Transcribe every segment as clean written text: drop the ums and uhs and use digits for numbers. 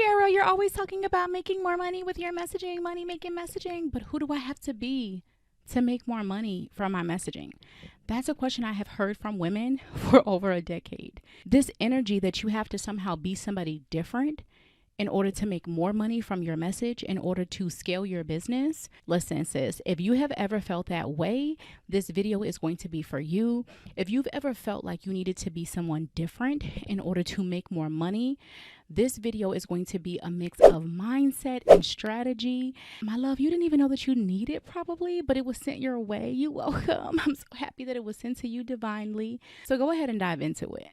Kiara, you're always talking about making more money with your messaging, money making messaging, but who do I have to be to make more money from my messaging? That's a question I have heard from women for over a decade. This energy that you have to somehow be somebody different in order to make more money from your message, in order to scale your business. Listen, sis, if you have ever felt that way, this video is going to be for you. If you've ever felt like you needed to be someone different in order to make more money, this video is going to be a mix of mindset and strategy. My love, you didn't even know that you need it probably, but it was sent your way. You're welcome. I'm so happy that it was sent to you divinely. So go ahead and dive into it.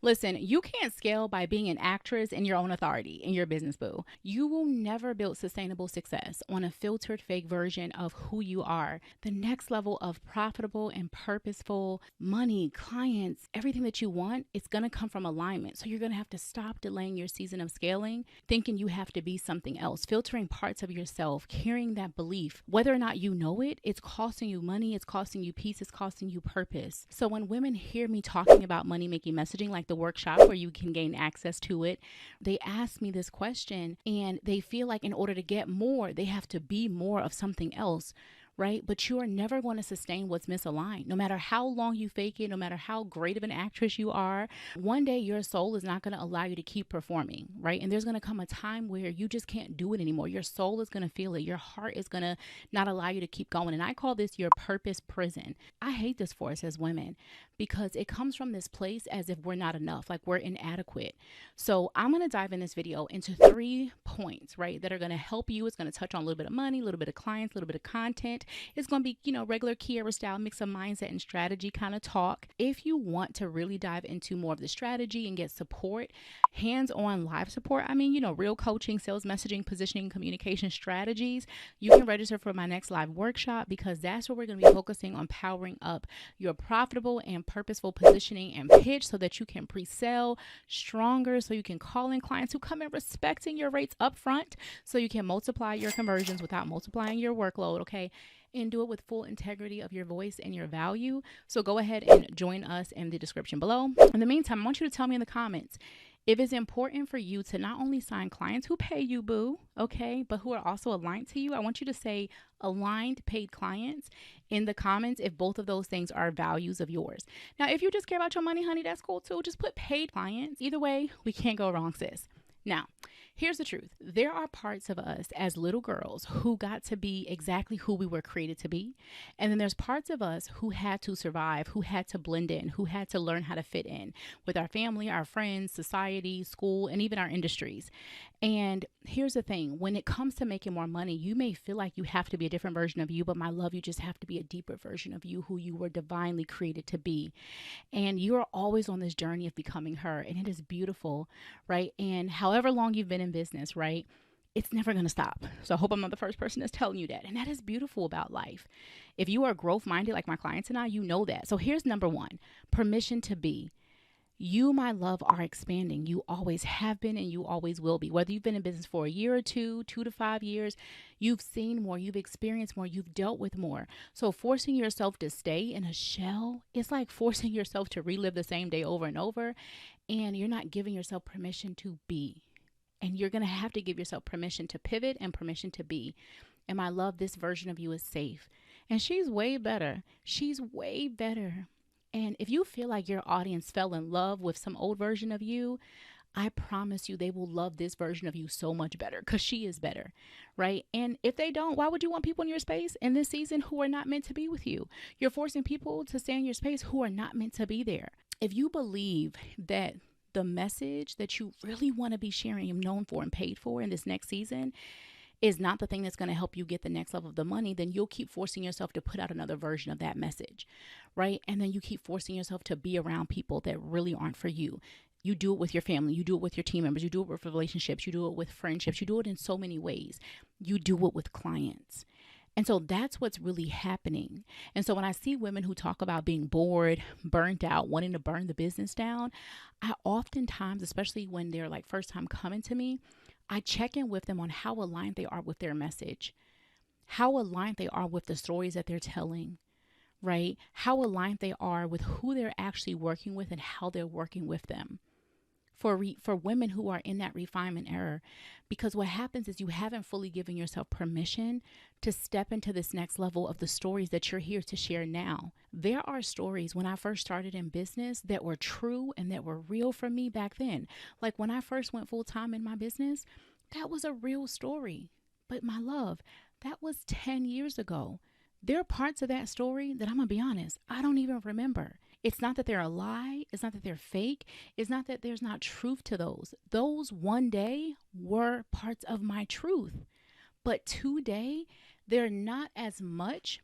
Listen, you can't scale by being an actress in your own authority in your business, boo. You will never build sustainable success on a filtered fake version of who you are. The next level of profitable and purposeful money, clients, everything that you want, it's going to come from alignment. So you're going to have to stop delaying your season of scaling, thinking you have to be something else, filtering parts of yourself, carrying that belief. Whether or not you know it, it's costing you money, it's costing you peace, it's costing you purpose. So when women hear me talking about money making messaging, like the workshop where you can gain access to it, they ask me this question and they feel like in order to get more, they have to be more of something else. Right? But you are never going to sustain what's misaligned. No matter how long you fake it, no matter how great of an actress you are, one day your soul is not going to allow you to keep performing, right? And there's going to come a time where you just can't do it anymore. Your soul is going to feel it. Your heart is going to not allow you to keep going. And I call this your purpose prison. I hate this for us as women because it comes from this place as if we're not enough, like we're inadequate. So I'm going to dive in this video into 3 points, right, that are going to help you. It's going to touch on a little bit of money, a little bit of clients, a little bit of content. It's going to be, regular Kiara style mix of mindset and strategy kind of talk. If you want to really dive into more of the strategy and get support, hands-on live support, real coaching, sales, messaging, positioning, communication strategies, you can register for my next live workshop because that's where we're going to be focusing on powering up your profitable and purposeful positioning and pitch so that you can pre-sell stronger, so you can call in clients who come in respecting your rates up front, so you can multiply your conversions without multiplying your workload, okay? And do it with full integrity of your voice and your value. So go ahead and join us in the description below. In the meantime, I want you to tell me in the comments if it's important for you to not only sign clients who pay you, boo, okay, but who are also aligned to you. I want you to say aligned paid clients in the comments if both of those things are values of yours. Now, if you just care about your money, honey, that's cool too. Just put paid clients. Either way, we can't go wrong, sis. Now, here's the truth. There are parts of us as little girls who got to be exactly who we were created to be. And then there's parts of us who had to survive, who had to blend in, who had to learn how to fit in with our family, our friends, society, school, and even our industries. And here's the thing. When it comes to making more money, you may feel like you have to be a different version of you, but my love, you just have to be a deeper version of you, who you were divinely created to be. And you are always on this journey of becoming her. And it is beautiful, right? And however long you've been in business, right? It's never going to stop. So I hope I'm not the first person that's telling you that. And that is beautiful about life. If you are growth minded like my clients and I, you know that. So here's number 1, permission to be. You, my love, are expanding. You always have been and you always will be. Whether you've been in business for a year or 2 to 5 years, you've seen more, you've experienced more, you've dealt with more. So forcing yourself to stay in a shell, it's like forcing yourself to relive the same day over and over. And you're not giving yourself permission to be. And you're going to have to give yourself permission to pivot and permission to be. And my love, this version of you is safe. And she's way better. She's way better. And if you feel like your audience fell in love with some old version of you, I promise you they will love this version of you so much better because she is better, right? And if they don't, why would you want people in your space in this season who are not meant to be with you? You're forcing people to stay in your space who are not meant to be there. If you believe that the message that you really want to be sharing and known for and paid for in this next season is not the thing that's going to help you get the next level of the money, then you'll keep forcing yourself to put out another version of that message, right? And then you keep forcing yourself to be around people that really aren't for you. You do it with your family, you do it with your team members, you do it with relationships, you do it with friendships, you do it in so many ways. You do it with clients. And so that's what's really happening. And so when I see women who talk about being bored, burnt out, wanting to burn the business down, I oftentimes, especially when they're like first time coming to me, I check in with them on how aligned they are with their message, how aligned they are with the stories that they're telling, right? How aligned they are with who they're actually working with and how they're working with them. for women who are in that refinement era, because what happens is you haven't fully given yourself permission to step into this next level of the stories that you're here to share now. There are stories when I first started in business that were true and that were real for me back then. Like when I first went full time in my business, that was a real story. But my love, that was 10 years ago. There are parts of that story that I'm going to be honest, I don't even remember. It's not that they're a lie. It's not that they're fake. It's not that there's not truth to those. Those one day were parts of my truth. But today, they're not as much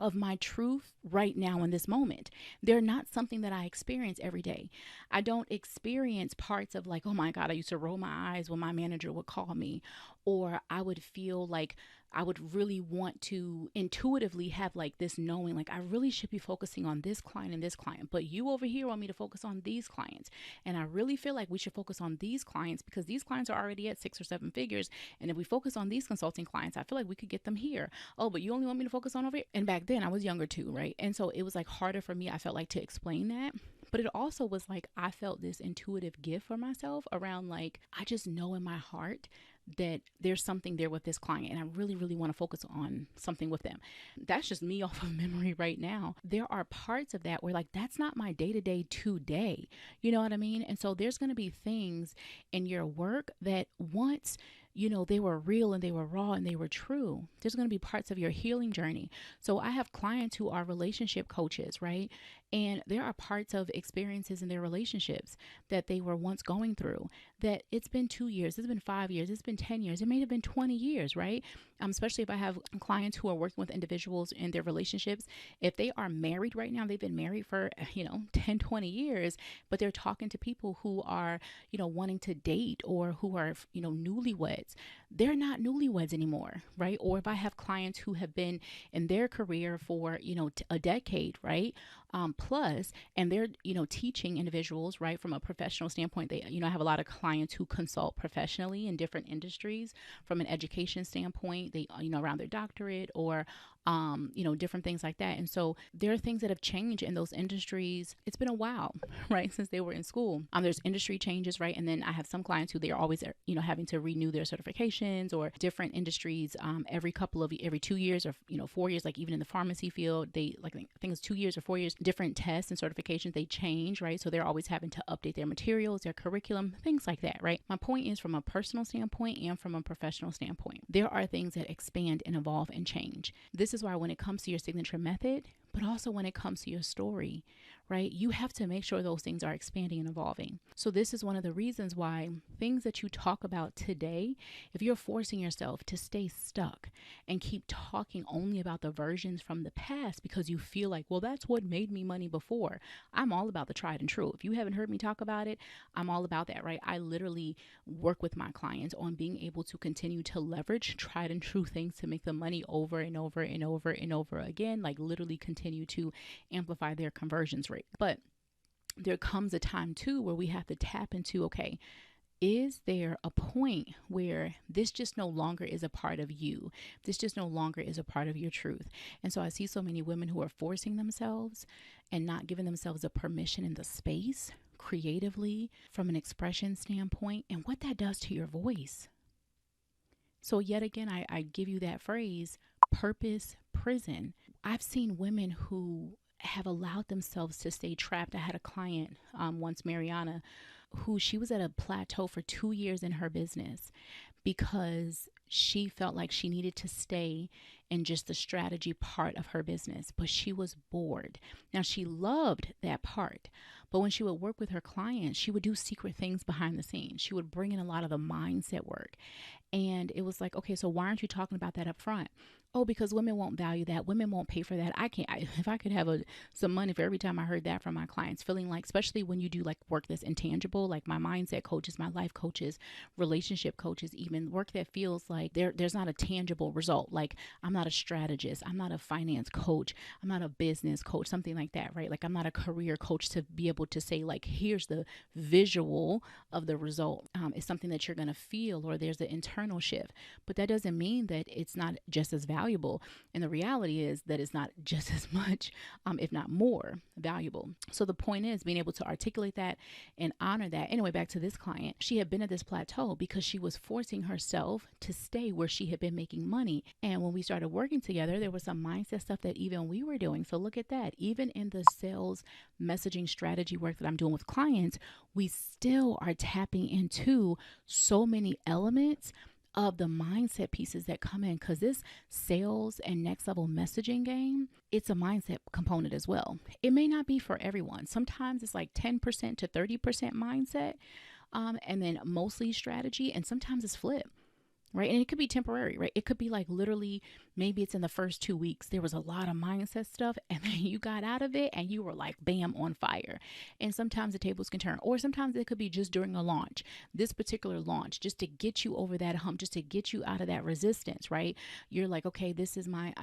of my truth right now in this moment. They're not something that I experience every day. I don't experience parts of like, oh my God, I used to roll my eyes when my manager would call me, or I would feel like I would really want to intuitively have like this knowing, like I really should be focusing on this client and this client, but you over here want me to focus on these clients. And I really feel like we should focus on these clients because these clients are already at 6 or 7 figures. And if we focus on these consulting clients, I feel like we could get them here. Oh, but you only want me to focus on over here. And back then I was younger too, right? And so it was like harder for me, I felt like, to explain that. But it also was like I felt this intuitive gift for myself around like, I just know in my heart that there's something there with this client and I really, really want to focus on something with them. That's just me off of memory right now. There are parts of that where like, that's not my day-to-day today. You know what I mean? And so there's going to be things in your work that once, you know, they were real and they were raw and they were true. There's going to be parts of your healing journey. So I have clients who are relationship coaches, right? And there are parts of experiences in their relationships that they were once going through that it's been 2 years, it's been 5 years, it's been 10 years, it may have been 20 years, right? Especially if I have clients who are working with individuals in their relationships. If they are married right now, they've been married for, 10, 20 years, but they're talking to people who are, wanting to date or who are, newlyweds. They're not newlyweds anymore, right? Or if I have clients who have been in their career for, a decade, right? Plus, and they're, teaching individuals, right, from a professional standpoint. They, I have a lot of clients who consult professionally in different industries from an education standpoint. They, around their doctorate or, different things like that. And so there are things that have changed in those industries. It's been a while, right, since they were in school. There's industry changes, right? And then I have some clients who they are always, having to renew their certifications or different industries every 2 years or, 4 years, like even in the pharmacy field, they like, I think it's 2 years or 4 years, different tests and certifications, they change, right? So they're always having to update their materials, their curriculum, things like that, right? My point is from a personal standpoint and from a professional standpoint, there are things that expand and evolve and change. This is why when it comes to your signature method, but also when it comes to your story, right? You have to make sure those things are expanding and evolving. So this is one of the reasons why things that you talk about today, if you're forcing yourself to stay stuck and keep talking only about the versions from the past because you feel like, well, that's what made me money before. I'm all about the tried and true. If you haven't heard me talk about it, I'm all about that, right? I literally work with my clients on being able to continue to leverage tried and true things to make them money over and over and over and over again, like literally continue to amplify their conversions rate. But there comes a time too where we have to tap into, okay, is there a point where this just no longer is a part of you? This just no longer is a part of your truth. And so I see so many women who are forcing themselves and not giving themselves the permission and the space creatively from an expression standpoint and what that does to your voice. So yet again, I give you that phrase, purpose prison. I've seen women who have allowed themselves to stay trapped. I had a client once, Mariana, who she was at a plateau for 2 years in her business because she felt like she needed to stay in just the strategy part of her business, but she was bored. Now, she loved that part, but when she would work with her clients, she would do secret things behind the scenes. She would bring in a lot of the mindset work. And it was like, okay, so why aren't you talking about that up front? Oh, because women won't value that. Women won't pay for that. If I could have some money for every time I heard that from my clients, feeling like, especially when you do like work that's intangible, like my mindset coaches, my life coaches, relationship coaches, even work that feels like there's not a tangible result. Like I'm not a strategist. I'm not a finance coach. I'm not a business coach, something like that, right? Like I'm not a career coach to be able to say like, here's the visual of the result. It's something that you're going to feel, or there's an internal shift, but that doesn't mean that it's not just as valuable valuable. And the reality is that it's not just as much, if not more valuable. So the point is being able to articulate that and honor that. Anyway, back to this client. She had been at this plateau because she was forcing herself to stay where she had been making money. And when we started working together, there was some mindset stuff that even we were doing. So look at that. Even in the sales messaging strategy work that I'm doing with clients, we still are tapping into so many elements of the mindset pieces that come in, because this sales and next level messaging game, it's a mindset component as well. It may not be for everyone. Sometimes it's like 10% to 30% mindset, and then mostly strategy, and sometimes it's flip. Right. And it could be temporary, right? It could be like literally, maybe it's in the first 2 weeks, there was a lot of mindset stuff, and then you got out of it and you were like, bam, on fire. And sometimes the tables can turn, or sometimes it could be just during a launch, this particular launch, just to get you over that hump, just to get you out of that resistance, right? You're like, okay, this is my,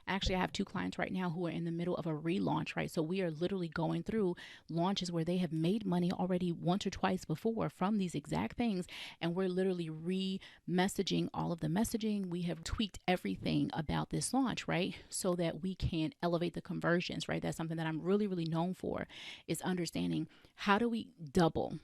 actually I have 2 clients right now who are in the middle of a relaunch, right? So we are literally going through launches where they have made money already once or twice before from these exact things. And we're literally re-messaging all of the messaging. We have tweaked everything about this launch, right? So that we can elevate the conversions, right? That's something that I'm really, really known for, is understanding how do we double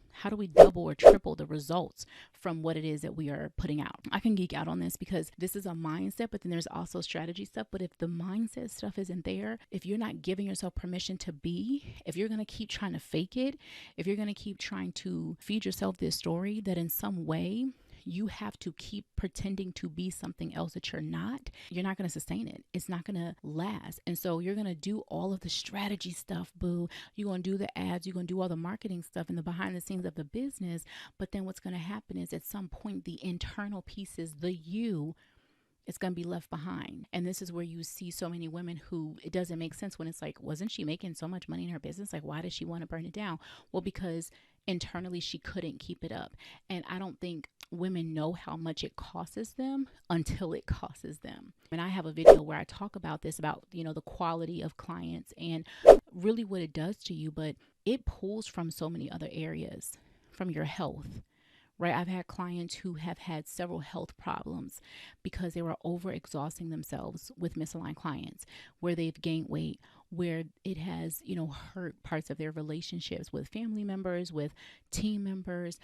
or triple the results from what it is that we are putting out. I can geek out on this because this is a mindset, but then there's also strategy stuff. But if the mindset stuff isn't there, if you're not giving yourself permission to be, if you're going to keep trying to fake it, if you're going to keep trying to feed yourself this story that in some way you have to keep pretending to be something else that you're not going to sustain it. It's not going to last. And so you're going to do all of the strategy stuff, boo. You're going to do the ads, you're going to do all the marketing stuff and the behind the scenes of the business. But then what's going to happen is at some point, the internal pieces, the you, it's going to be left behind. And this is where you see so many women who it doesn't make sense when it's like, wasn't she making so much money in her business? Like, why does she want to burn it down? Well, because internally she couldn't keep it up. And I don't think women know how much it costs them until it costs them. And I have a video where I talk about this, about, the quality of clients and really what it does to you, but it pulls from so many other areas, from your health. Right. I've had clients who have had several health problems because they were overexhausting themselves with misaligned clients, where they've gained weight, where it has, hurt parts of their relationships with family members, with team members,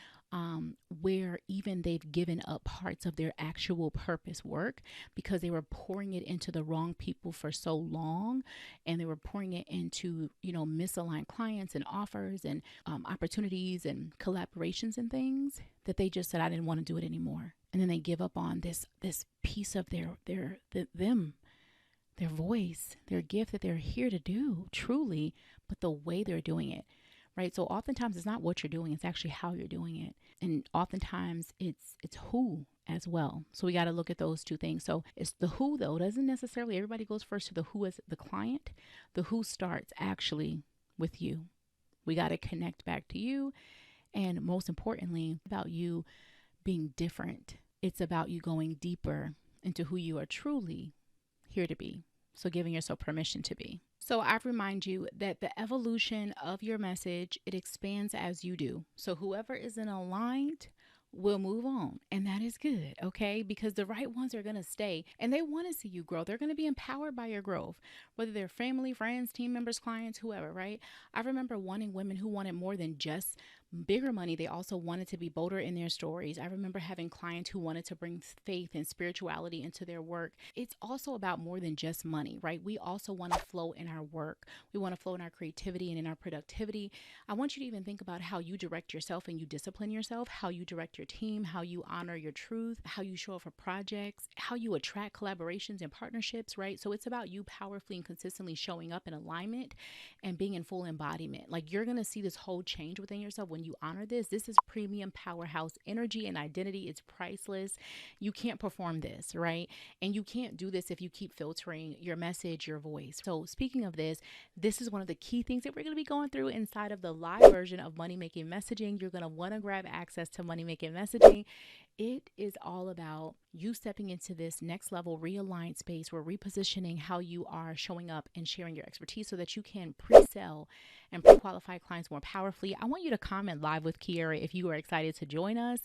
where even they've given up parts of their actual purpose work because they were pouring it into the wrong people for so long. And they were pouring it into, misaligned clients and offers and opportunities and collaborations and things that they just said, I didn't want to do it anymore. And then they give up on this piece of their voice, their gift that they're here to do truly, but the way they're doing it, right? So oftentimes it's not what you're doing, it's actually how you're doing it. And oftentimes it's who as well. So we got to look at those 2 things. So it's the who, though. Doesn't necessarily everybody goes first to the who as the client. The who starts actually with you. We got to connect back to you. And most importantly, about you being different. It's about you going deeper into who you are truly here to be. So giving yourself permission to be. So I remind you that the evolution of your message, it expands as you do. So whoever isn't aligned will move on. And that is good, okay? Because the right ones are going to stay and they want to see you grow. They're going to be empowered by your growth, whether they're family, friends, team members, clients, whoever, right? I remember wanting women who wanted more than just bigger money. They also wanted to be bolder in their stories. I remember having clients who wanted to bring faith and spirituality into their work. It's also about more than just money, right? We also want to flow in our work. We want to flow in our creativity and in our productivity. I want you to even think about how you direct yourself and you discipline yourself, how you direct your team, how you honor your truth, how you show up for projects, how you attract collaborations and partnerships, right? So it's about you powerfully and consistently showing up in alignment and being in full embodiment. Like, you're going to see this whole change within yourself when you honor this. This is premium powerhouse energy and identity. It's priceless. You can't perform this, right? And you can't do this if you keep filtering your message, your voice. So speaking of this is one of the key things that we're going to be going through inside of the live version of Money Making Messaging. You're going to want to grab access to Money Making Messaging. it is all about you stepping into this next level realigned space. We're repositioning how you are showing up and sharing your expertise so that you can pre-sell and pre-qualify clients more powerfully. I want you to comment live with Kiara if you are excited to join us.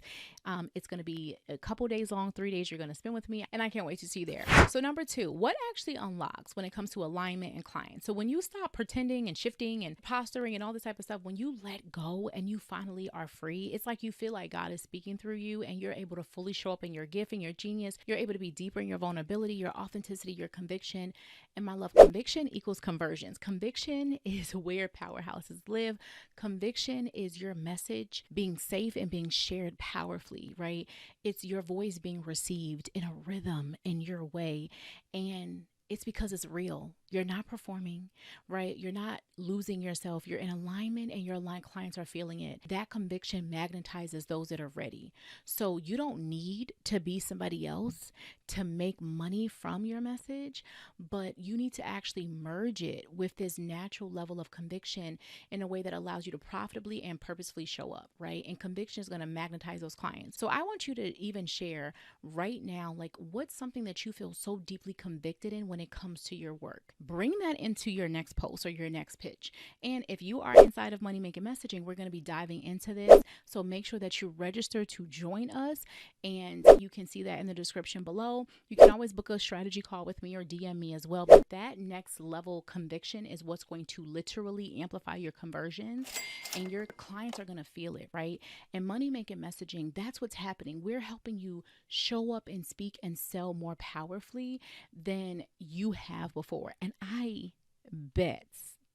It's going to be a couple days long, 3 days you're going to spend with me, and I can't wait to see you there. So number 2, what actually unlocks when it comes to alignment and clients? So when you stop pretending and shifting and posturing and all this type of stuff, when you let go and you finally are free, it's like you feel like God is speaking through you and you're able to fully show up in your gift and your genius. You're able to be deeper in your vulnerability, your authenticity, your conviction. And my love, conviction equals conversions. Conviction is where powerhouses live. Conviction is your message being safe and being shared powerfully, right? It's your voice being received in a rhythm in your way. And it's because it's real. You're not performing, right? You're not losing yourself. You're in alignment and your aligned clients are feeling it. That conviction magnetizes those that are ready. So you don't need to be somebody else to make money from your message, but you need to actually merge it with this natural level of conviction in a way that allows you to profitably and purposefully show up, right? And conviction is going to magnetize those clients. So I want you to even share right now, like, what's something that you feel so deeply convicted in when it comes to your work? Bring that into your next post or your next pitch. And if you are inside of Money Making Messaging, we're going to be diving into this. So make sure that you register to join us, and you can see that in the description below. You can always book a strategy call with me or DM me as well. But that next level conviction is what's going to literally amplify your conversions, and your clients are going to feel it, right? And Money Making Messaging, that's what's happening. We're helping you show up and speak and sell more powerfully than you have before. And I bet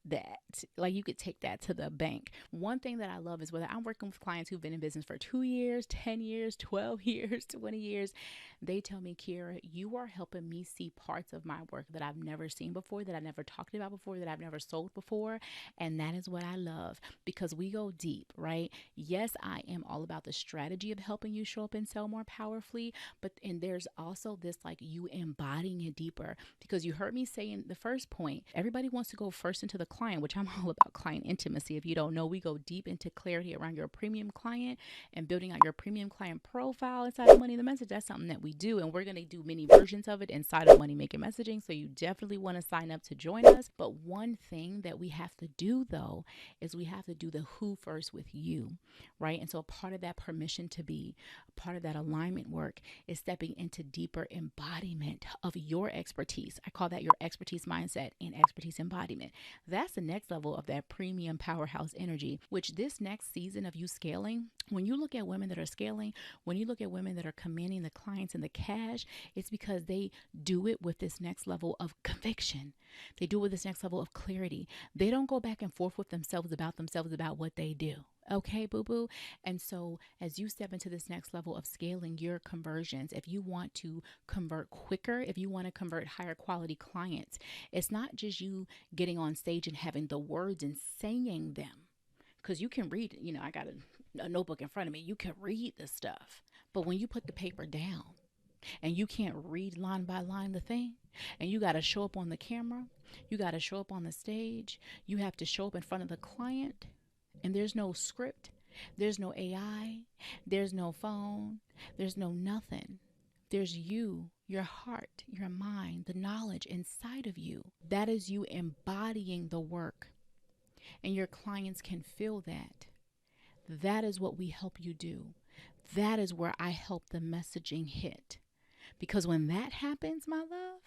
that, like, you could take that to the bank. One thing that I love is whether I'm working with clients who've been in business for 2 years, 10 years, 12 years, 20 years, they tell me, Kiara, you are helping me see parts of my work that I've never seen before, that I've never talked about before, that I've never sold before. And that is what I love, because we go deep, right? Yes, I am all about the strategy of helping you show up and sell more powerfully, and there's also this, like, you embodying it deeper, because you heard me say in the first point, everybody wants to go first into the client, which I'm all about client intimacy. If you don't know, we go deep into clarity around your premium client and building out your premium client profile inside of Money in the Message. That's something that we do, and we're going to do many versions of it inside of Money Making Messaging. So you definitely want to sign up to join us. But one thing that we have to do, though, is we have to do the who first with you, right? And so a part of that permission to be, a part of that alignment work is stepping into deeper embodiment of your expertise. I call that your expertise mindset and expertise embodiment. That's the next level of that premium powerhouse energy, which this next season of you scaling, when you look at women that are scaling, when you look at women that are commanding the clients and the cash, it's because they do it with this next level of conviction. They do it with this next level of clarity. They don't go back and forth with themselves about what they do. Okay, boo-boo. And so as you step into this next level of scaling your conversions, if you want to convert quicker, if you want to convert higher quality clients, it's not just you getting on stage and having the words and saying them, because you can read, I got a notebook in front of me. You can read the stuff. But when you put the paper down and you can't read line by line the thing, and you got to show up on the camera, you got to show up on the stage, you have to show up in front of the client, and there's no script, there's no AI, there's no phone, there's no nothing. There's you, your heart, your mind, the knowledge inside of you. That is you embodying the work, and your clients can feel that. That is what we help you do. That is where I help the messaging hit. Because when that happens, my love,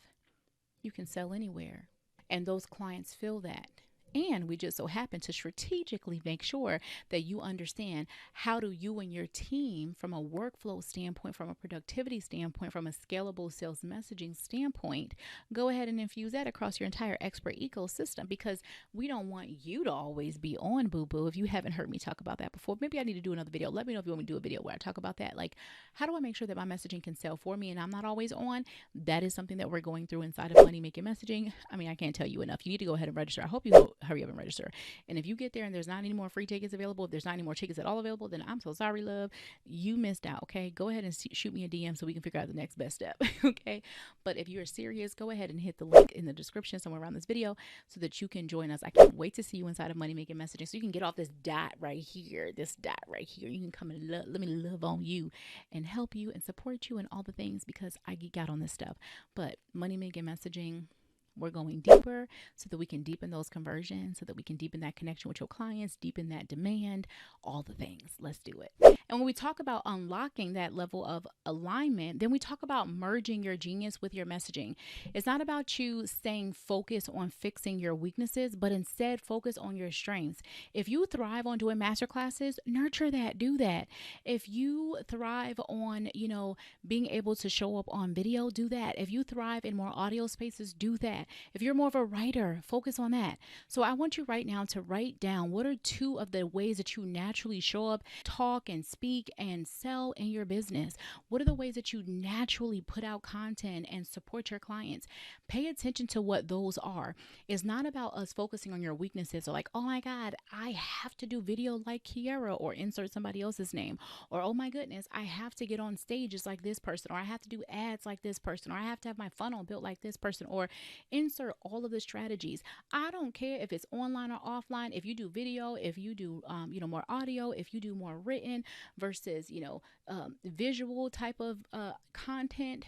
you can sell anywhere. And those clients feel that. And we just so happen to strategically make sure that you understand how do you and your team, from a workflow standpoint, from a productivity standpoint, from a scalable sales messaging standpoint, go ahead and infuse that across your entire expert ecosystem, because we don't want you to always be on, boo-boo. If you haven't heard me talk about that before, maybe I need to do another video. Let me know if you want me to do a video where I talk about that. Like, how do I make sure that my messaging can sell for me and I'm not always on? That is something that we're going through inside of Money Making Messaging. I mean, I can't tell you enough. You need to go ahead and register. I hope you hurry up and register. And if you get there and there's not any more free tickets available, if there's not any more tickets at all available, then I'm so sorry, love. You missed out. Okay. Go ahead and shoot me a DM so we can figure out the next best step. Okay. But if you're serious, go ahead and hit the link in the description somewhere around this video so that you can join us. I can't wait to see you inside of Money Making Messaging. So you can get off this dot right here. This dot right here. You can come and let me love on you and help you and support you and all the things, because I geek out on this stuff. But Money Making Messaging, we're going deeper so that we can deepen those conversions, so that we can deepen that connection with your clients, deepen that demand, all the things. Let's do it. And when we talk about unlocking that level of alignment, then we talk about merging your genius with your messaging. It's not about you staying focused on fixing your weaknesses, but instead focus on your strengths. If you thrive on doing masterclasses, nurture that, do that. If you thrive on, being able to show up on video, do that. If you thrive in more audio spaces, do that. If you're more of a writer, focus on that. So I want you right now to write down what are 2 of the ways that you naturally show up, talk and speak and sell in your business. What are the ways that you naturally put out content and support your clients? Pay attention to what those are. It's not about us focusing on your weaknesses, or like, oh my God, I have to do video like Kiara, or insert somebody else's name, or oh my goodness, I have to get on stages like this person, or I have to do ads like this person, or I have to have my funnel built like this person, or insert all of the strategies. I don't care if it's online or offline. If you do video, if you do, more audio, if you do more written versus, visual type of content,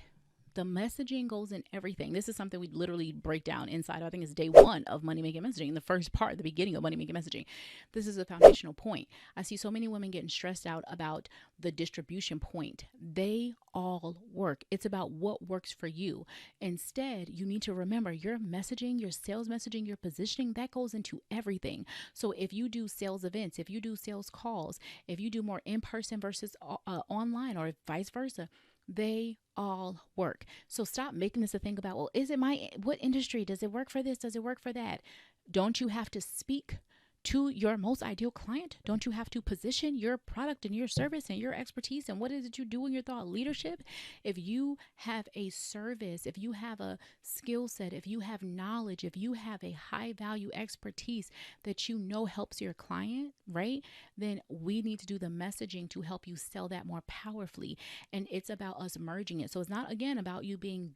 the messaging goes in everything. This is something we literally break down inside. I think it's day 1 of Money Making Messaging, the first part, the beginning of Money Making Messaging. This is a foundational point. I see so many women getting stressed out about the distribution point. They all work. It's about what works for you. Instead, you need to remember your messaging, your sales messaging, your positioning, that goes into everything. So if you do sales events, if you do sales calls, if you do more in-person versus online, or vice versa, they all work. So stop making this a thing about, well, what industry? Does it work for this? Does it work for that? Don't you have to speak to your most ideal client? Don't you have to position your product and your service and your expertise and what is it you do in your thought leadership? If you have a service, if you have a skill set, if you have knowledge, if you have a high value expertise that helps your client, right? Then we need to do the messaging to help you sell that more powerfully. And it's about us merging it. So it's not, again, about you being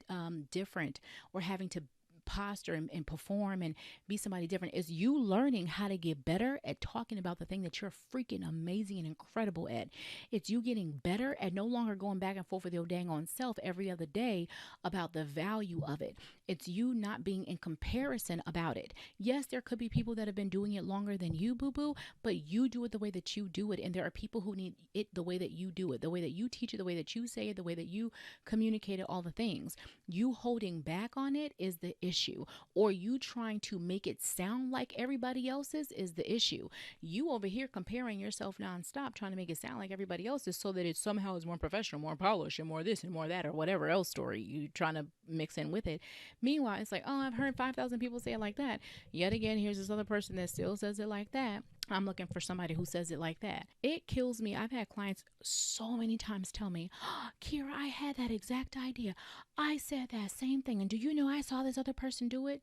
different or having to posture and perform and be somebody different. Is you learning how to get better at talking about the thing that you're freaking amazing and incredible at. It's you getting better at no longer going back and forth with your dang on self every other day about the value of it. It's you not being in comparison about it. Yes, there could be people that have been doing it longer than you, boo-boo, but you do it the way that you do it. And there are people who need it the way that you do it, the way that you teach it, the way that you say it, the way that you communicate it, all the things. You holding back on it is the issue, or you trying to make it sound like everybody else's is the issue. You over here comparing yourself nonstop, trying to make it sound like everybody else's so that it somehow is more professional, more polished, and more this and more that, or whatever else story you trying to mix in with it. Meanwhile, it's like, oh, I've heard 5,000 people say it like that. Yet again, here's this other person that still says it like that. I'm looking for somebody who says it like that. It kills me. I've had clients so many times tell me, oh, Kira, I had that exact idea. I said that same thing. And do you know I saw this other person do it?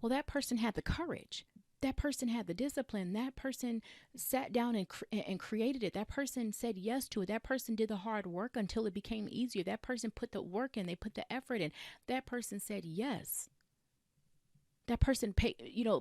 Well, that person had the courage. That person had the discipline. That person sat down and created it. That person said yes to it. That person did the hard work until it became easier. That person put the work in. They put the effort in. That person said yes. That person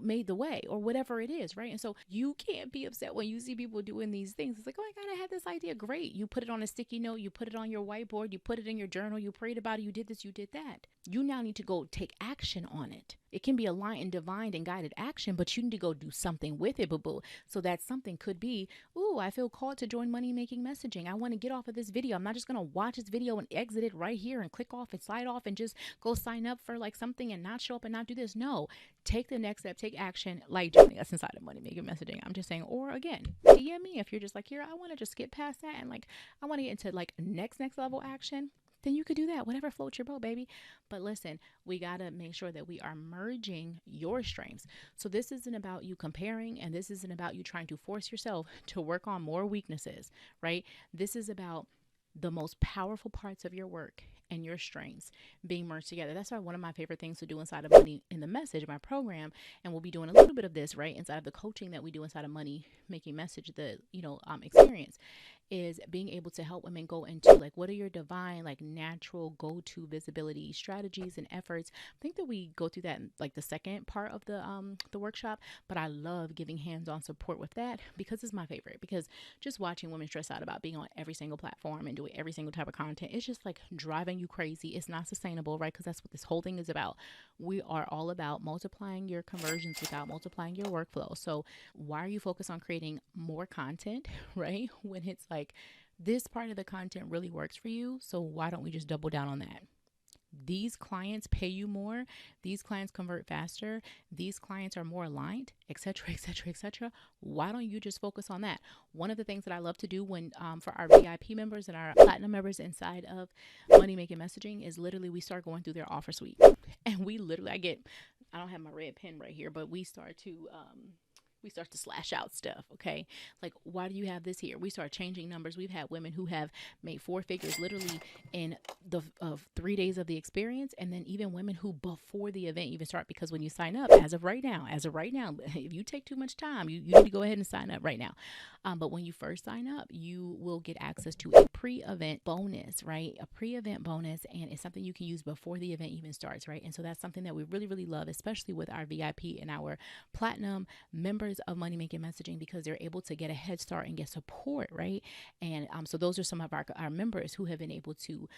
made the way, or whatever it is, right? And so you can't be upset when you see people doing these things. It's like, oh my God, I had this idea. Great. You put it on a sticky note. You put it on your whiteboard. You put it in your journal. You prayed about it. You did this. You did that. You now need to go take action on it. It can be aligned and divine and guided action, but you need to go do something with it, boo-boo. So that something could be, ooh, I feel called to join Money Making Messaging. I want to get off of this video. I'm not just going to watch this video and exit it right here and click off and slide off and just go sign up for like something and not show up and not do this. No, take the next step, take action, like joining us inside of Money Making Messaging. I'm just saying, or again, DM me if you're just like, here, I want to just skip past that and like, I want to get into like next level action. Then you could do that, whatever floats your boat, baby. But listen, we got to make sure that we are merging your strengths. So this isn't about you comparing, and this isn't about you trying to force yourself to work on more weaknesses, right? This is about the most powerful parts of your work and your strengths being merged together. That's why one of my favorite things to do inside of Money in the Message, my program, and we'll be doing a little bit of this, right, inside of the coaching that we do inside of Money Making Message, the, experience, is being able to help women go into like, what are your divine, like, natural go-to visibility strategies and efforts. I think that we go through that in like the second part of the workshop, but I love giving hands-on support with that because it's my favorite. Because just watching women stress out about being on every single platform and doing every single type of content, it's just like driving you crazy. It's not sustainable, right? Because that's what this whole thing is about. We are all about multiplying your conversions without multiplying your workflow. So why are you focused on creating more content, right, when it's like this part of the content really works for you? So why don't we just double down on that? These clients pay you more, these clients convert faster, these clients are more aligned, etc., etc., etc. Why don't you just focus on that? One of the things that I love to do when for our VIP members and our platinum members inside of Money Making Messaging is literally we start going through their offer suite, and we literally, I don't have my red pen right here, but we start to slash out stuff. Okay. Like, why do you have this here? We start changing numbers. We've had women who have made 4 figures literally in the 3 days of the experience. And then even women who before the event even start, because when you sign up, as of right now, if you take too much time, you need to go ahead and sign up right now. But when you first sign up, you will get access to a pre-event bonus, right? A pre-event bonus. And it's something you can use before the event even starts, right? And so that's something that we really, really love, especially with our VIP and our platinum members of Money Making Messaging, because they're able to get a head start and get support, right? And so those are some of our members who have been able to,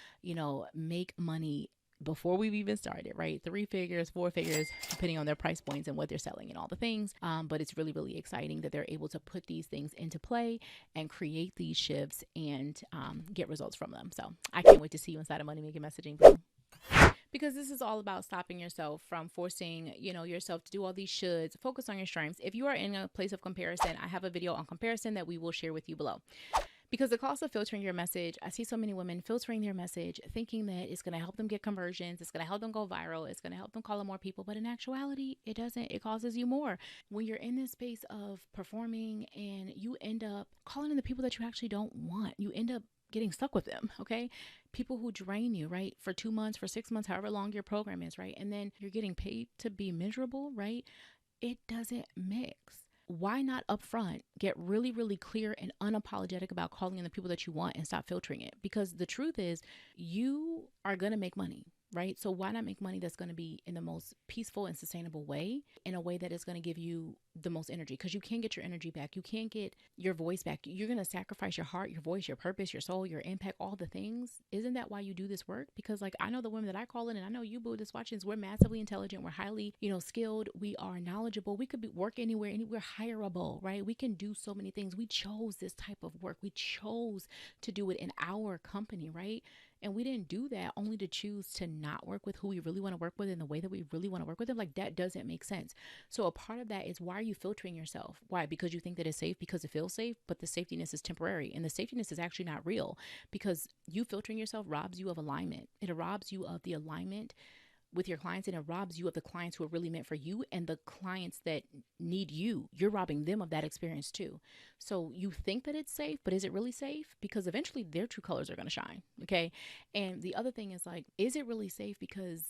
make money before we've even started, right? 3 figures, 4 figures, depending on their price points and what they're selling and all the things. But it's really, really exciting that they're able to put these things into play and create these shifts and get results from them. So I can't wait to see you inside of Money Making Messaging, boo. Because this is all about stopping yourself from forcing, yourself to do all these shoulds. Focus on your strengths. If you are in a place of comparison, I have a video on comparison that we will share with you below. Because the cost of filtering your message, I see so many women filtering their message, thinking that it's going to help them get conversions, it's going to help them go viral, it's going to help them call on more people. But in actuality, it doesn't. It causes you more. When you're in this space of performing and you end up calling in the people that you actually don't want, you end up getting stuck with them, okay? People who drain you, right? For 2 months, for 6 months, however long your program is, right? And then you're getting paid to be miserable, right? It doesn't mix. Why not upfront get really, really clear and unapologetic about calling in the people that you want and stop filtering it? Because the truth is, you are going to make money, right? So why not make money that's going to be in the most peaceful and sustainable way, in a way that is going to give you the most energy? Because you can't get your energy back. You can't get your voice back. You're going to sacrifice your heart, your voice, your purpose, your soul, your impact, all the things. Isn't that why you do this work? Because like, I know the women that I call in, and I know you, boo, that's watching, we're massively intelligent. We're highly, skilled. We are knowledgeable. We could work anywhere, we're hireable, right? We can do so many things. We chose this type of work. We chose to do it in our company, right? And we didn't do that only to choose to not work with who we really want to work with in the way that we really want to work with them. Like, that doesn't make sense. So a part of that is, why are you filtering yourself? Why? Because you think that it's safe, because it feels safe, but the safetyness is temporary. And the safetyness is actually not real, because you filtering yourself robs you of alignment. It robs you of the alignment with your clients, and it robs you of the clients who are really meant for you, and the clients that need you. You're robbing them of that experience too. So you think that it's safe, but is it really safe? Because eventually their true colors are going to shine. Okay. And the other thing is, like, is it really safe? Because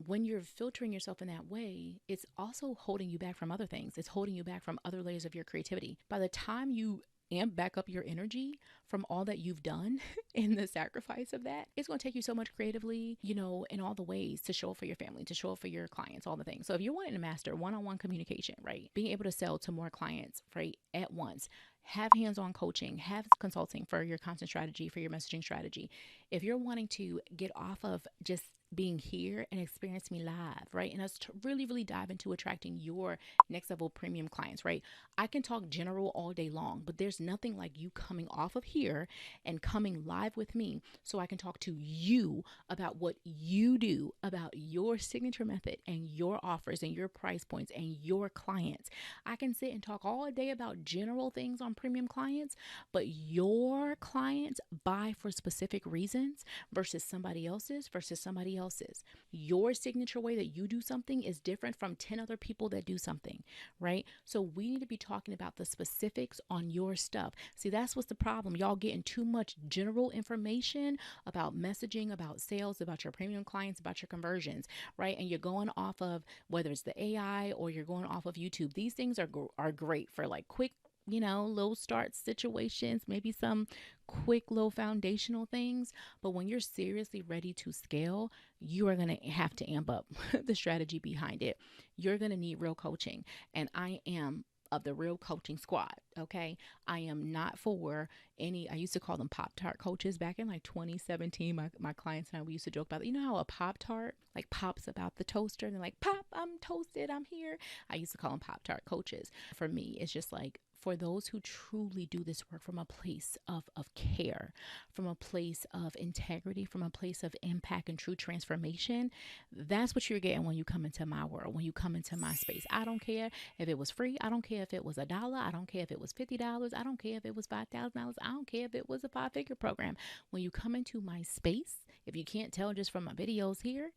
when you're filtering yourself in that way, it's also holding you back from other things. It's holding you back from other layers of your creativity. By the time you amp back up your energy from all that you've done in the sacrifice of that, it's going to take you so much creatively, in all the ways to show up for your family, to show up for your clients, all the things. So if you're wanting to master one-on-one communication, right, being able to sell to more clients, right, at once, have hands-on coaching, have consulting for your content strategy, for your messaging strategy. If you're wanting to get off of just being here and experience me live, right? And us to really, really dive into attracting your next level premium clients, right? I can talk general all day long, but there's nothing like you coming off of here and coming live with me so I can talk to you about what you do, about your signature method and your offers and your price points and your clients. I can sit and talk all day about general things on premium clients, but your clients buy for specific reasons. presence versus somebody else's versus somebody else's. Your signature way that you do something is different from 10 other people that do something, right? So we need to be talking about the specifics on your stuff. See, that's what's the problem. Y'all getting too much general information about messaging, about sales, about your premium clients, about your conversions, right? And you're going off of whether it's the AI or you're going off of YouTube. These things are great for like quick, low start situations, maybe some quick, low foundational things. But when you're seriously ready to scale, you are going to have to amp up the strategy behind it. You're going to need real coaching. And I am of the real coaching squad. Okay. I am not for I used to call them Pop-Tart coaches back in like 2017. My clients and I, we used to joke about, how a Pop-Tart like pops about the toaster and they're like, pop, I'm toasted, I'm here. I used to call them Pop-Tart coaches. For me, it's just like, for those who truly do this work from a place of care, from a place of integrity, from a place of impact and true transformation, that's what you're getting when you come into my world, when you come into my space. I don't care if it was free. I don't care if it was $1. I don't care if it was $50. I don't care if it was $5,000. I don't care if it was a 5-figure program. When you come into my space, if you can't tell just from my videos here,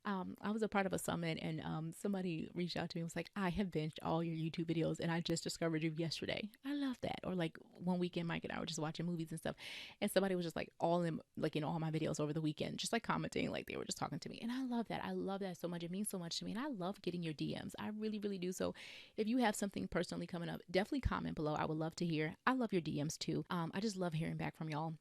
I was a part of a summit and somebody reached out to me and was like, I have binged all your YouTube videos and I just discovered you yesterday. I love that. Or like one weekend, Mike and I were just watching movies and stuff, and somebody was just like all in like all my videos over the weekend, just like commenting, like they were just talking to me. And I love that. I love that so much. It means so much to me. And I love getting your DMs. I really, really do. So if you have something personally coming up, definitely comment below. I would love to hear. I love your DMs too. I just love hearing back from y'all.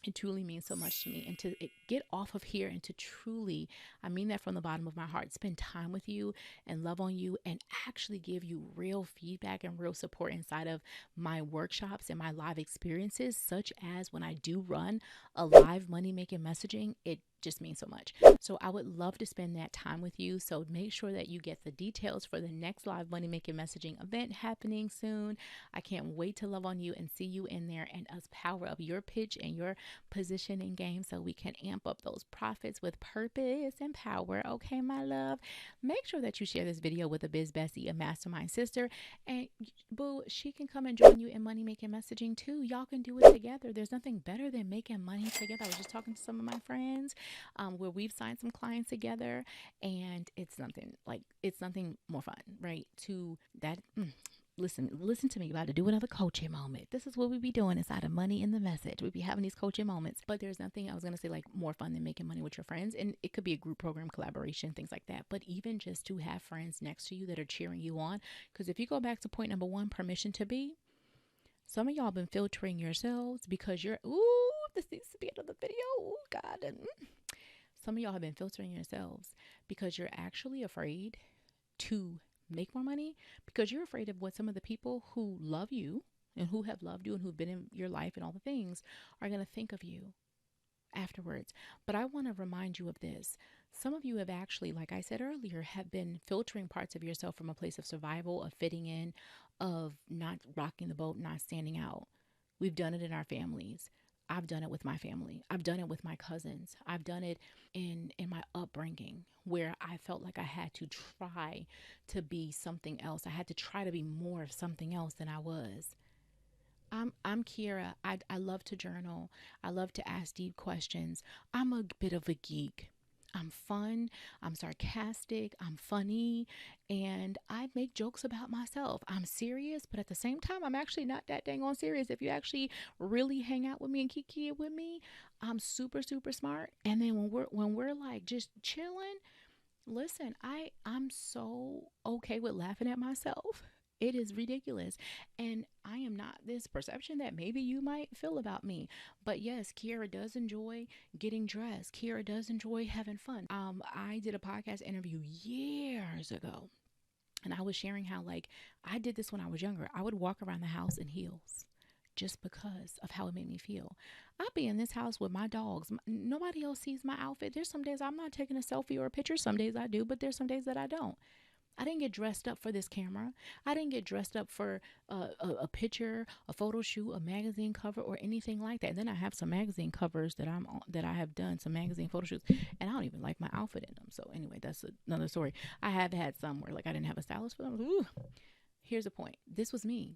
It truly means so much to me, and to get off of here and to truly, I mean that from the bottom of my heart, spend time with you and love on you and actually give you real feedback and real support inside of my workshops and my live experiences, such as when I do run a live money making messaging. It just means so much. So I would love to spend that time with you. So make sure that you get the details for the next live money making messaging event happening soon. I can't wait to love on you and see you in there and us power up your pitch and your positioning game so we can amp up those profits with purpose and power. Okay, my love, make sure that you share this video with a biz bestie, a mastermind sister, and boo, she can come and join you in money making messaging too. Y'all can do it together. There's nothing better than making money together. I was just talking to some of my friends where we've signed some clients together, and it's nothing more fun, right? To that. Listen to me. About to do another coaching moment. This is what we be doing inside of Money in the Message. We be having these coaching moments, but there's nothing, I was going to say, like more fun than making money with your friends. And it could be a group program, collaboration, things like that. But even just to have friends next to you that are cheering you on. Because if you go back to point number 1, permission to be, some of y'all been filtering yourselves because this needs to be another video. Oh God. And some of y'all have been filtering yourselves because you're actually afraid to make more money, because you're afraid of what some of the people who love you and who have loved you and who've been in your life and all the things are going to think of you afterwards. But I want to remind you of this. Some of you have actually, like I said earlier, have been filtering parts of yourself from a place of survival, of fitting in, of not rocking the boat, not standing out. We've done it in our families. I've done it with my family. I've done it with my cousins. I've done it in my upbringing, where I felt like I had to try to be something else. I had to try to be more of something else than I was. I'm Kiera. I love to journal. I love to ask deep questions. I'm a bit of a geek. I'm fun, I'm sarcastic, I'm funny, and I make jokes about myself. I'm serious, but at the same time, I'm actually not that dang on serious. If you actually really hang out with me and kiki it with me, I'm super, super smart. And then when we're like just chilling, listen, I'm so okay with laughing at myself. It is ridiculous. And I am not this perception that maybe you might feel about me. But yes, Kiera does enjoy getting dressed. Kiera does enjoy having fun. I did a podcast interview years ago, and I was sharing how, like, I did this when I was younger. I would walk around the house in heels just because of how it made me feel. I'll be in this house with my dogs. Nobody else sees my outfit. There's some days I'm not taking a selfie or a picture. Some days I do, but there's some days that I don't. I didn't get dressed up for this camera. I didn't get dressed up for a picture, a photo shoot, a magazine cover, or anything like that. And then I have some magazine covers that I have done, some magazine photo shoots, and I don't even like my outfit in them. So anyway, that's another story. I have had some where like I didn't have a stylist for them. Ooh. Here's the point. This was me.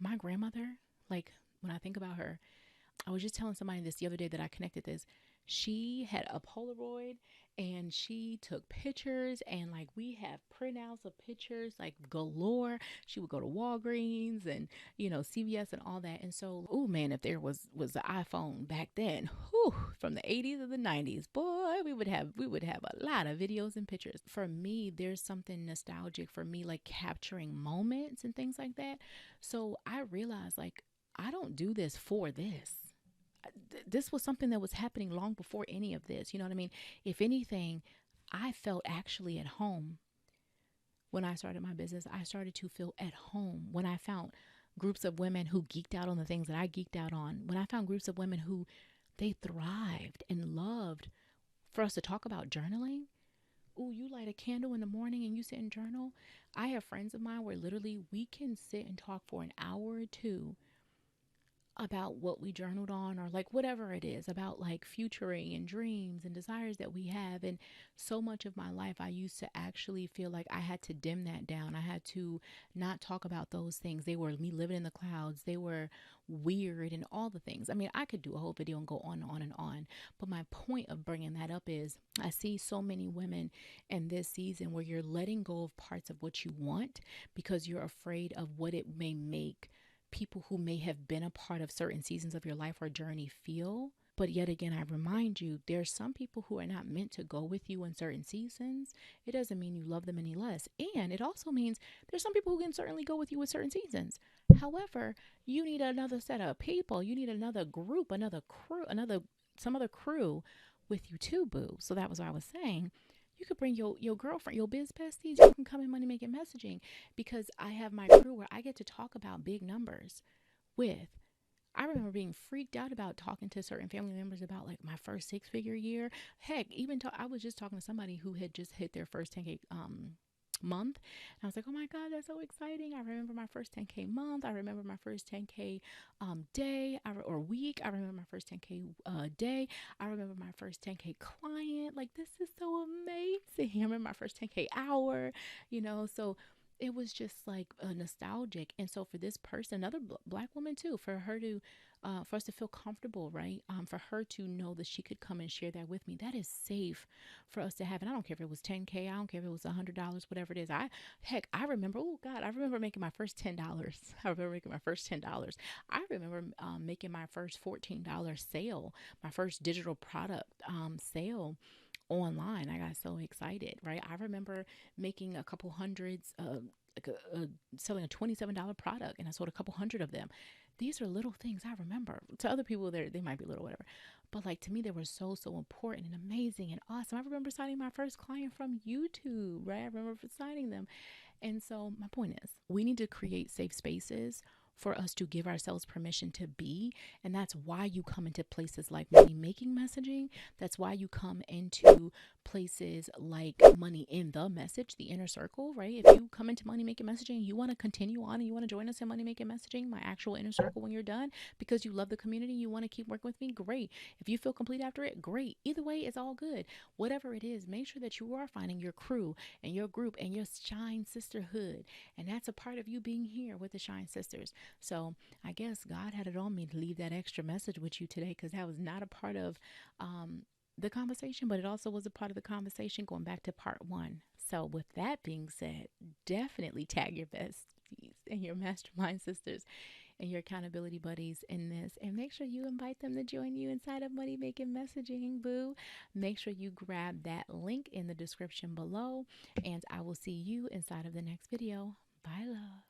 My grandmother, like when I think about her, I was just telling somebody this the other day that I connected this. She had a Polaroid and she took pictures, and like we have printouts of pictures like galore. She would go to Walgreens and CVS and all that. And so, oh man, if there was the iPhone back then, whew, from the 80s or the 90s, boy, we would have a lot of videos and pictures. For me, there's something nostalgic for me, like capturing moments and things like that. So I realized, like, I don't do this for this. This was something that was happening long before any of this. You know what I mean? If anything, I felt actually at home when I started my business. I started to feel at home when I found groups of women who geeked out on the things that I geeked out on. When I found groups of women who they thrived and loved for us to talk about journaling. Ooh, you light a candle in the morning and you sit and journal. I have friends of mine where literally we can sit and talk for an hour or two about what we journaled on, or like whatever it is, about like futuring and dreams and desires that we have. And so much of my life I used to actually feel like I had to dim that down. I had to not talk about those things. They were me living in the clouds. They were weird and all the things. I mean, I could do a whole video and go on and on and on, but my point of bringing that up is I see so many women in this season where you're letting go of parts of what you want because you're afraid of what it may make people who may have been a part of certain seasons of your life or journey feel. But yet again, I remind you, there's some people who are not meant to go with you in certain seasons. It doesn't mean you love them any less. And it also means there's some people who can certainly go with you in certain seasons. However, you need another set of people. You need another group, another crew, some other crew with you too, boo. So that was what I was saying. You could bring your girlfriend, your biz besties. You can come in money making messaging, because I have my crew where I get to talk about big numbers with. I remember being freaked out about talking to certain family members about like my first 6-figure year. Heck, I was just talking to somebody who had just hit their first 10K month. And I was like, oh my God, that's so exciting. I remember my first 10K month. I remember my first 10K day or week. I remember my first 10K day. I remember my first 10K client. Like, this is so amazing. I remember my first 10K hour, so it was just like nostalgic. And so for this person, another black woman too, for her to for us to feel comfortable, right? For her to know that she could come and share that with me, that is safe for us to have. And I don't care if it was 10K, I don't care if it was $100, whatever it is. I remember, oh God, I remember making my first $10. I remember making my first $10. I remember making my first $14 sale, my first digital product sale online. I got so excited, right? I remember making a couple hundreds, selling a $27 product, and I sold a couple hundred of them. These are little things I remember. To other people, they might be little, whatever. But like to me, they were so, so important and amazing and awesome. I remember signing my first client from YouTube, right? I remember signing them. And so my point is, we need to create safe spaces for us to give ourselves permission to be. And that's why you come into places like money making messaging. That's why you come into places like money in the message, the inner circle, right? If you come into money making messaging, you want to continue on and you want to join us in money making messaging, my actual inner circle, when you're done, because you love the community, you want to keep working with me, great. If you feel complete after it, great. Either way, it's all good. Whatever it is, make sure that you are finding your crew and your group and your Shine Sisterhood. And that's a part of you being here with the Shine Sisters. So I guess God had it on me to leave that extra message with you today, because that was not a part of the conversation, but it also was a part of the conversation going back to part 1. So with that being said, definitely tag your besties and your mastermind sisters and your accountability buddies in this, and make sure you invite them to join you inside of Money Making Messaging, boo. Make sure you grab that link in the description below, and I will see you inside of the next video. Bye, love.